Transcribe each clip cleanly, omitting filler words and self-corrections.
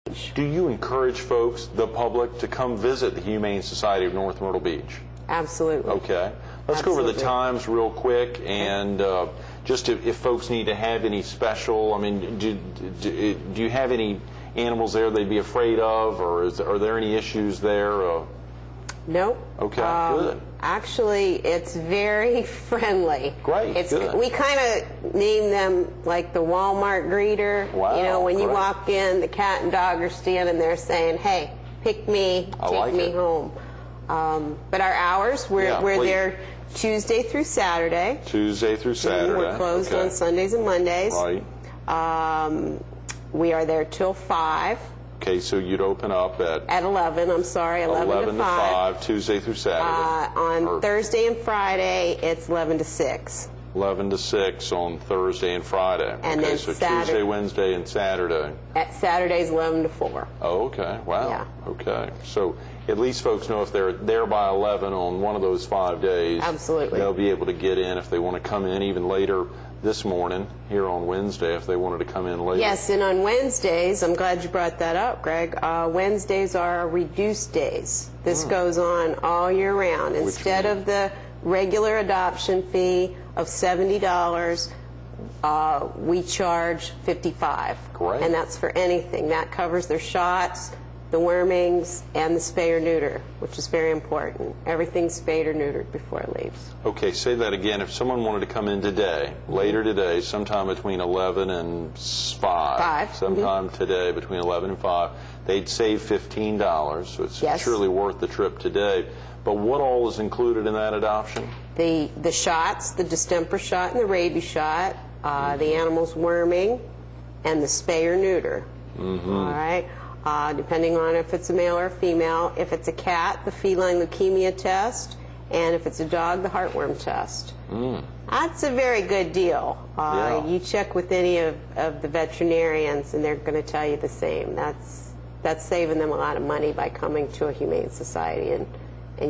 Do you encourage folks, the public, to come visit the Humane Society of North Myrtle Beach? Absolutely. Okay. Let's go over the times real quick, and just if folks need to have any special, I mean, do you have any animals there they'd be afraid of, or are there any issues there? Nope. Okay, good. Actually, it's very friendly. Great, good. We kind of name them like the Walmart greeter. Wow, you know, when you great. walk in, the cat and dog are standing there saying, hey, pick me, take me home. But our hours, we're there Tuesday through Saturday. Tuesday through Saturday. We're closed on Sundays and Mondays. Right. We are there till 5. Okay, so you'd open up at 11, I'm sorry, 11 to 5. Tuesday through Saturday. On Thursday and Friday, it's 11 to 6. 11 to 6 on Thursday and Friday. And okay, then so Saturday, Tuesday, Wednesday, and Saturday. At Saturday's 11 to 4. Oh, okay. Wow. Yeah. Okay. So at least folks know if they're there by 11 on one of those 5 days, absolutely, they'll be able to get in if they want to come in even later this morning here on Wednesday if they wanted to come in later. Yes, and on Wednesdays, I'm glad you brought that up, Greg. Wednesdays are reduced days. This goes on all year round. Instead of the regular adoption fee of $70, we charge $55. Great. And that's for anything. That covers their shots, the wormings, and the spay or neuter, which is very important. Everything's spayed or neutered before it leaves. Okay, say that again. If someone wanted to come in today, later today, sometime between 11 and 5, sometime today between 11 and 5, they'd save $15, so it's surely worth the trip today. But what all is included in that adoption? The shots, the distemper shot and the rabies shot, the animal's worming, and the spay or neuter. All right? Depending on if it's a male or a female. If it's a cat, the feline leukemia test, and if it's a dog, the heartworm test. That's a very good deal. You check with any of the veterinarians, and they're going to tell you the same. That's saving them a lot of money by coming to a humane society and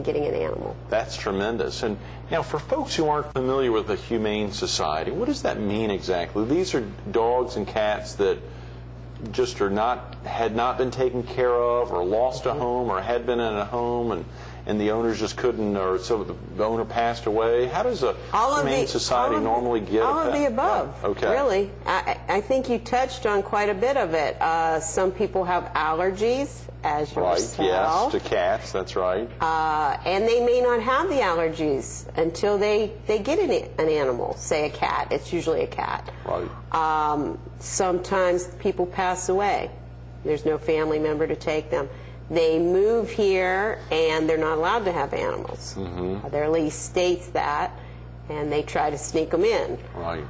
getting an animal. That's tremendous. And now, for folks who aren't familiar with the Humane Society, what does that mean exactly? These are dogs and cats that just had not been taken care of, or lost a home, or had been in a home, and the owners just couldn't, or so the owner passed away. How does a Humane Society normally get all of the above? Yeah. Okay. Really, I think you touched on quite a bit of it. Some people have allergies, as yourself. Right. Yes, to cats. That's right. And they may not have the allergies until they get an animal, say a cat. It's usually a cat. Right. Sometimes people pass away. There's no family member to take them. They move here, and they're not allowed to have animals. Their lease states that, and they try to sneak them in. Right.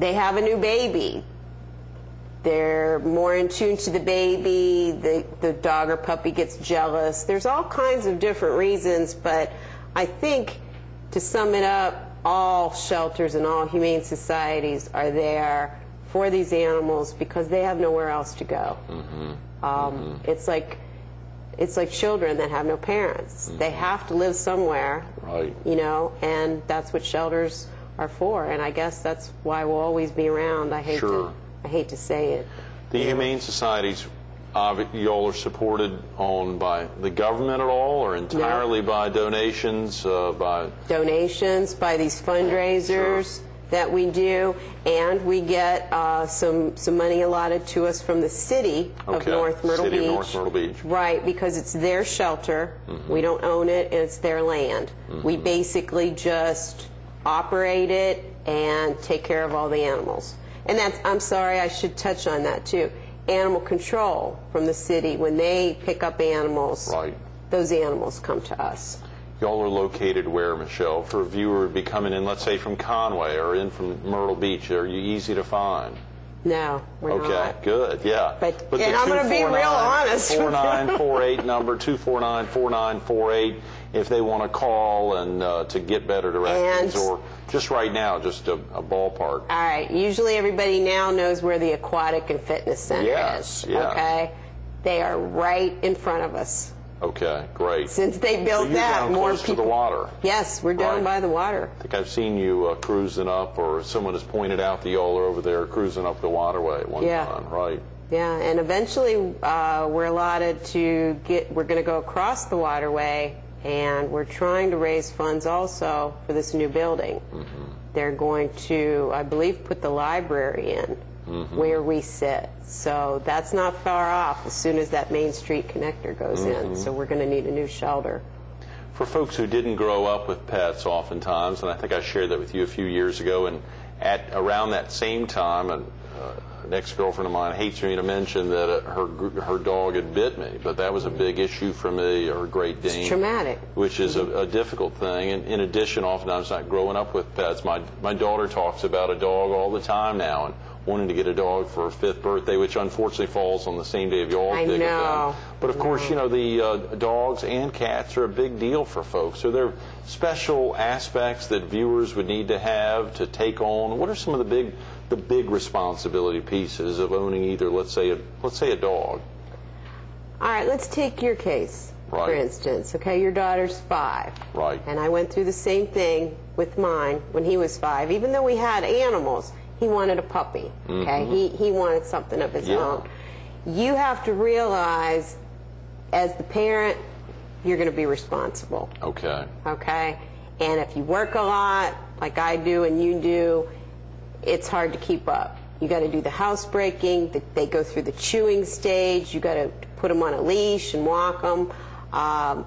They have a new baby. They're more in tune to the baby. The dog or puppy gets jealous. There's all kinds of different reasons, but I think, to sum it up, all shelters and all humane societies are there for these animals because they have nowhere else to go. It's like children that have no parents. They have to live somewhere, right? You know, and that's what shelters are for. And I guess that's why we'll always be around. I hate to say it. The Humane Societies, y'all are supported by the government at all, or entirely by donations? Donations, by these fundraisers that we do, and we get some money allotted to us from the city of North Myrtle Beach. City of North Myrtle Beach. Right, because it's their shelter. We don't own it, it's their land. We basically just operate it and take care of all the animals. And I'm sorry, I should touch on that too. Animal control from the city, when they pick up animals, those animals come to us. Y'all are located where, Michelle? For a viewer who would be coming in, let's say, from Conway or in from Myrtle Beach, are you easy to find? No, we're not. Okay, good, yeah. But and I'm going to be real honest. 4948 number, 249-4948, if they want to call and to get better directions, or just right now, just a ballpark. All right, usually everybody now knows where the Aquatic and Fitness Center is, okay? They are right in front of us. Okay, great. Since they built that, more close people. To the water. Yes, we're down by the water. I think I've seen you cruising up, or someone has pointed out that y'all are over there cruising up the waterway at one time, right? Yeah, and eventually we're allotted to we're going to go across the waterway, and we're trying to raise funds also for this new building. They're going to, I believe, put the library in where we sit. So that's not far off as soon as that Main Street connector goes in. So we're going to need a new shelter. For folks who didn't grow up with pets oftentimes, and I think I shared that with you a few years ago, and around that same time, an ex-girlfriend of mine hates me to mention that her dog had bit me, but that was a big issue for me, or Great Dane. It's traumatic. Which is a difficult thing. And in addition, oftentimes not growing up with pets, my daughter talks about a dog all the time now, and wanting to get a dog for her 5th birthday, which unfortunately falls on the same day of y'all's big event. But of course, you know, the dogs and cats are a big deal for folks. Are there special aspects that viewers would need to have to take on? What are some of the big responsibility pieces of owning either, let's say a dog? All right, let's take your case, for instance. Okay, your daughter's 5. Right. And I went through the same thing with mine when he was 5. Even though we had animals, he wanted a puppy. Okay, he wanted something of his own. You have to realize, as the parent, you're going to be responsible. Okay. Okay, and if you work a lot, like I do and you do, it's hard to keep up. You got to do the housebreaking. They go through the chewing stage. You got to put them on a leash and walk them.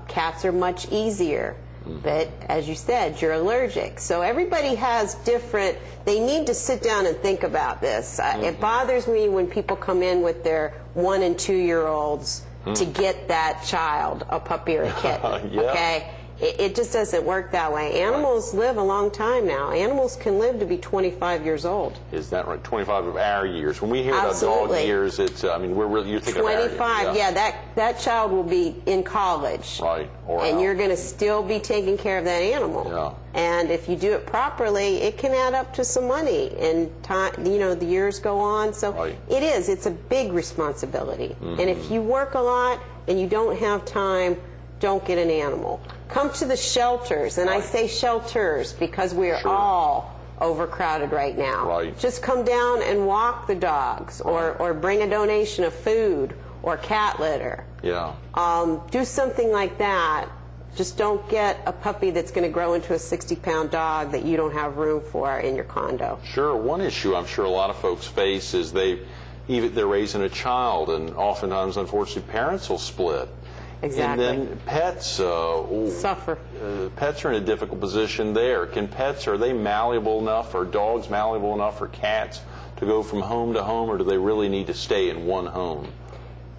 Cats are much easier. But as you said, you're allergic. So everybody has different, they need to sit down and think about this. It bothers me when people come in with their 1- and 2-year-olds to get that child, a puppy or a kitten, okay? It just doesn't work that way. Animals live a long time now. Animals can live to be 25 years old. Is that right? 25 of our years. When we hear about dog years, it's, I mean, you're thinking 25, that child will be in college. Right. And you're going to still be taking care of that animal. Yeah. And if you do it properly, it can add up to some money. And time, you know, the years go on. So it's a big responsibility. And if you work a lot and you don't have time, don't get an animal. Come to the shelters, and I say shelters because we are all overcrowded right now. Just come down and walk the dogs, or bring a donation of food or cat litter. Do something like that. Just don't get a puppy that's going to grow into a 60-pound dog that you don't have room for in your condo. Sure. One issue I'm sure a lot of folks face is they're raising a child, and oftentimes, unfortunately, parents will split. Exactly. And then pets suffer. Pets are in a difficult position there. Are they malleable enough, or dogs malleable enough, or cats to go from home to home, or do they really need to stay in one home?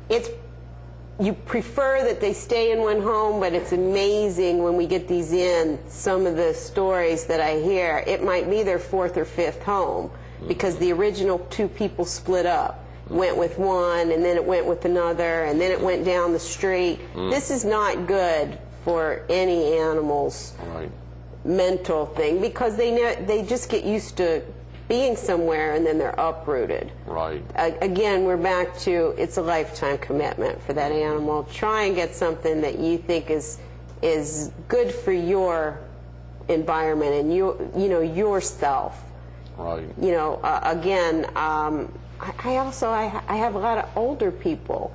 You prefer that they stay in one home, but it's amazing when we get these in, some of the stories that I hear, it might be their 4th or 5th home because the original 2 people split up. Went with one, and then it went with another, and then it went down the street. This is not good for any animal's mental thing, because they just get used to being somewhere and then they're uprooted. Again, we're back to, it's a lifetime commitment for that animal. Try and get something that you think is good for your environment and yourself. Again, I have a lot of older people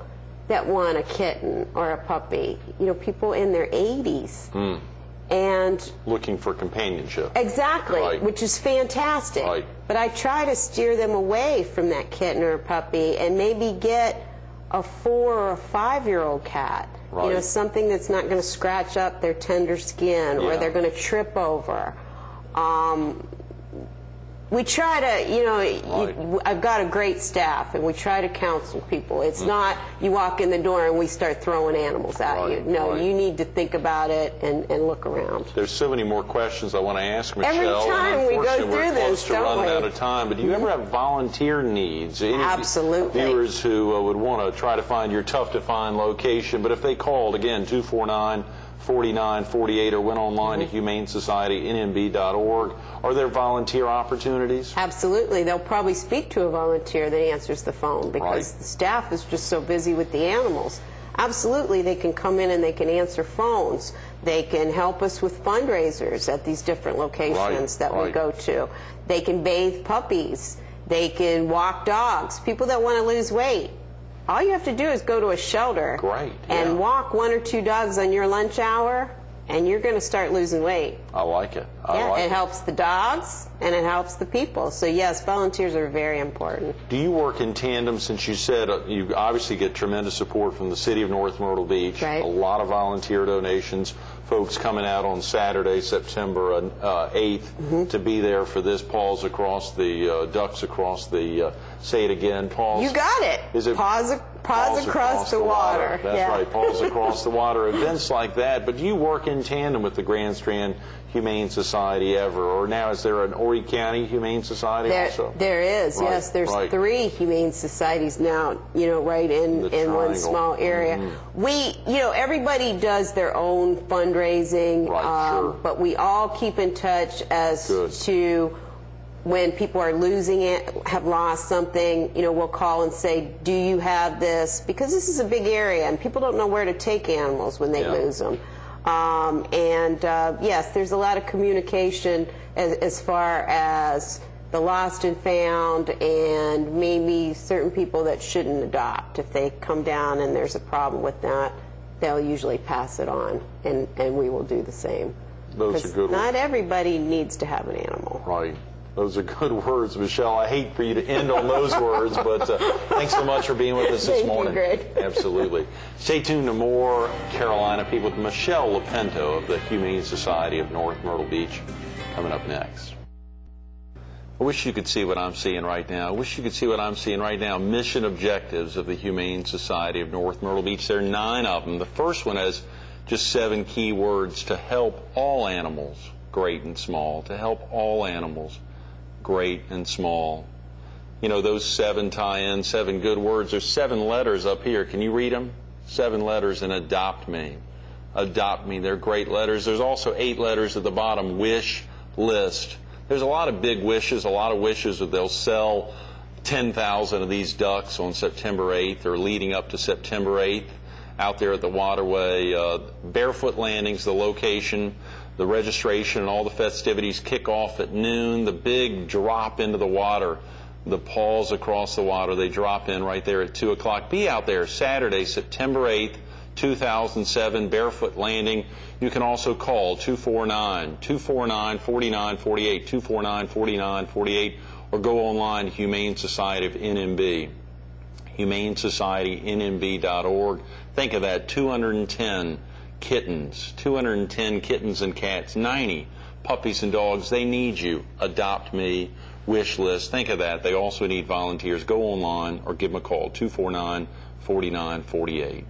that want a kitten or a puppy. People in their 80s. And looking for companionship. Exactly, which is fantastic. But I try to steer them away from that kitten or puppy and maybe get a 4 or a 5-year-old cat. Something that's not going to scratch up their tender skin or they're going to trip over. We try to, I've got a great staff, and we try to counsel people. It's not you walk in the door and we start throwing animals at you. No, you need to think about it and look around. There's so many more questions I want to ask Michelle. Every time we go through this, we're close to running out of time. But do you ever have volunteer needs? Absolutely. Viewers who would want to try to find your tough-to-find location, but if they called, again, 249-4948, or went online to humanesocietynmb.org, are there volunteer opportunities? Absolutely. They'll probably speak to a volunteer that answers the phone because the staff is just so busy with the animals. Absolutely, they can come in and they can answer phones. They can help us with fundraisers at these different locations that we go to. They can bathe puppies. They can walk dogs. People that want to lose weight. all you have to do is go to a shelter and walk 1 or 2 dogs on your lunch hour, and you're going to start losing weight. I like it. It helps the dogs and it helps the people. So yes, volunteers are very important. Do you work in tandem, since you said you obviously get tremendous support from the city of North Myrtle Beach, a lot of volunteer donations, folks coming out on Saturday, September 8th to be there for this Paws Across the Ducks Across the, say it again, Paws. You got it. Is it Paws Across the Water. That's right, Paws Across the Water, events like that. But do you work in tandem with the Grand Strand Humane Society ever? Or now is there an Horry County Humane Society also? There is, yes. There's 3 Humane Societies now, right in one small area. We, everybody does their own fundraising, but we all keep in touch as to when people are losing it, have lost something, we'll call and say, do you have this? Because this is a big area and people don't know where to take animals when they lose them. Yes, there's a lot of communication as far as the lost and found, and maybe certain people that shouldn't adopt. If they come down and there's a problem with that, they'll usually pass it on, and we will do the same. Those are good not ones. Everybody needs to have an animal. Right. Those are good words, Michelle. I hate for you to end on those words, but thanks so much for being with us this morning. Thank you, Greg. Absolutely. Stay tuned to more Carolina People with Michelle LoPinto of the Humane Society of North Myrtle Beach coming up next. I wish you could see what I'm seeing right now. I wish you could see what I'm seeing right now. Mission objectives of the Humane Society of North Myrtle Beach. There are 9 of them. The first one has just 7 key words: to help all animals, great and small. To help all animals, great and small. Those 7 tie-in, 7 good words. There's 7 letters up here. Can you read them? 7 letters in adopt me. Adopt me. They're great letters. There's also 8 letters at the bottom. Wish list. There's a lot of big wishes, a lot of wishes that they'll sell 10,000 of these ducks on September 8th or leading up to September 8th out there at the waterway. Barefoot Landing's the location. The registration and all the festivities kick off at noon. The big drop into the water, the Paws Across the Water, they drop in right there at 2 o'clock. Be out there Saturday, September 8th, 2007, Barefoot Landing. You can also call 249-49-4948, 249-4948, or go online to Humane Society of NMB, humanesocietynmb.org. Think of that, 210 kittens, 210 kittens and cats, 90 puppies and dogs. They need you. Adopt me, wish list. Think of that. They also need volunteers. Go online or give them a call, 249-4948.